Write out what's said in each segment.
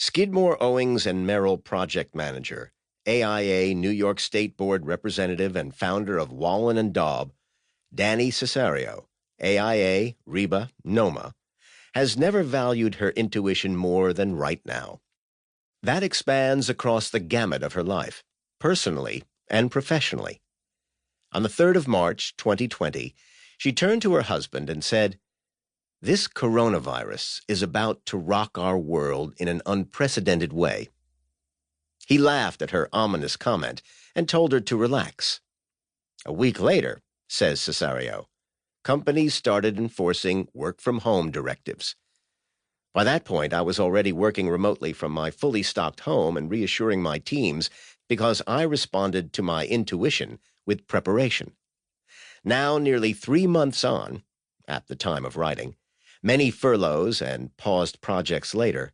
Skidmore, Owings and Merrill project manager, AIA New York State Board representative and founder of Wallen and Daub, Danny Cesario, AIA, Reba, Noma, has never valued her intuition more than right now. That expands across the gamut of her life, personally and professionally. On the 3rd of March, 2020, she turned to her husband and said, "This coronavirus is about to rock our world in an unprecedented way." He laughed at her ominous comment and told her to relax. A week later, says Cesario, companies started enforcing work-from-home directives. By that point, I was already working remotely from my fully stocked home and reassuring my teams because I responded to my intuition with preparation. Now, nearly 3 months on, at the time of writing, many furloughs and paused projects later,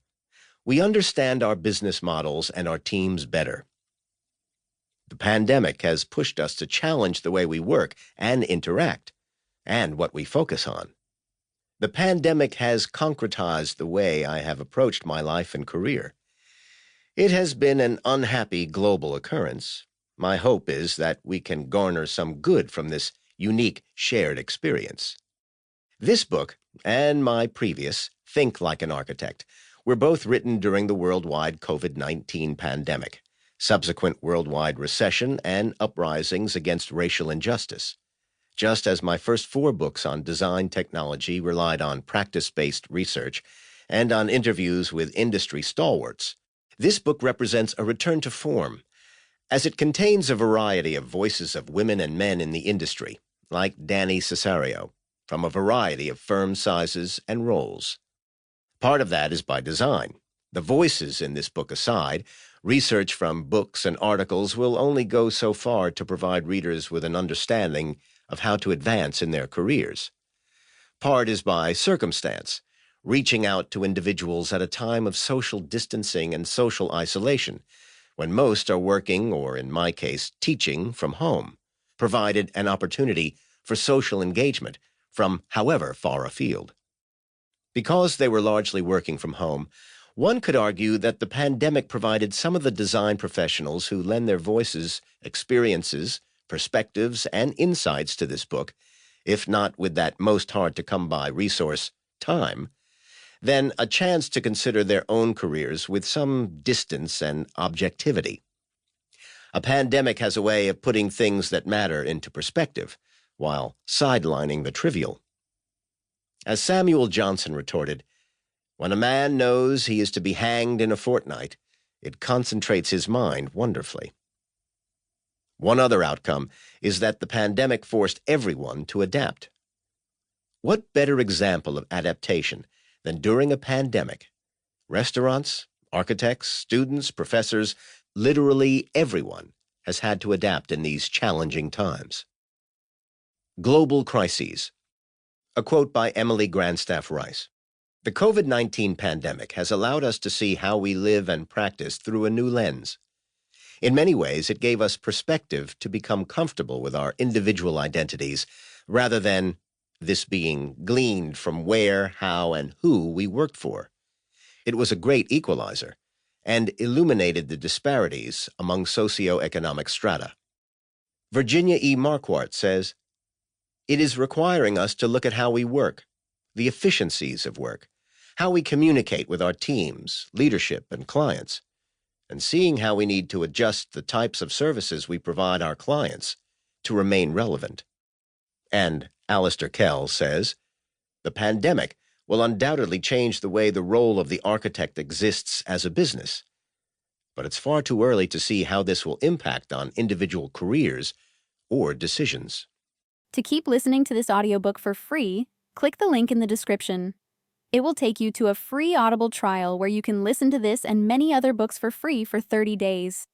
we understand our business models and our teams better. The pandemic has pushed us to challenge the way we work and interact, and what we focus on. The pandemic has concretized the way I have approached my life and career. It has been an unhappy global occurrence. My hope is that we can garner some good from this unique shared experience. This book, and my previous, Think Like an Architect, were both written during the worldwide COVID-19 pandemic, subsequent worldwide recession, and uprisings against racial injustice. Just as my first 4 books on design technology relied on practice-based research and on interviews with industry stalwarts, this book represents a return to form, as it contains a variety of voices of women and men in the industry, like Danny Cesario, from a variety of firm sizes and roles. Part of that is by design. The voices in this book aside, research from books and articles will only go so far to provide readers with an understanding of how to advance in their careers. Part is by circumstance, reaching out to individuals at a time of social distancing and social isolation, when most are working, or in my case, teaching from home, provided an opportunity for social engagement from however far afield. Because they were largely working from home, one could argue that the pandemic provided some of the design professionals who lend their voices, experiences, perspectives, and insights to this book, if not with that most hard-to-come-by resource, time, then a chance to consider their own careers with some distance and objectivity. A pandemic has a way of putting things that matter into perspective, while sidelining the trivial. As Samuel Johnson retorted, "When a man knows he is to be hanged in a fortnight, it concentrates his mind wonderfully." One other outcome is that the pandemic forced everyone to adapt. What better example of adaptation than during a pandemic? Restaurants, architects, students, professors, literally everyone has had to adapt in these challenging times. Global Crises. A quote by Emily Grandstaff Rice. The COVID-19 pandemic has allowed us to see how we live and practice through a new lens. In many ways, it gave us perspective to become comfortable with our individual identities, rather than this being gleaned from where, how, and who we worked for. It was a great equalizer, and illuminated the disparities among socioeconomic strata. Virginia E. Marquardt says, "It is requiring us to look at how we work, the efficiencies of work, how we communicate with our teams, leadership, and clients, and seeing how we need to adjust the types of services we provide our clients to remain relevant." And Alistair Kell says, "The pandemic will undoubtedly change the way the role of the architect exists as a business, but it's far too early to see how this will impact on individual careers or decisions." To keep listening to this audiobook for free, click the link in the description. It will take you to a free Audible trial where you can listen to this and many other books for free for 30 days.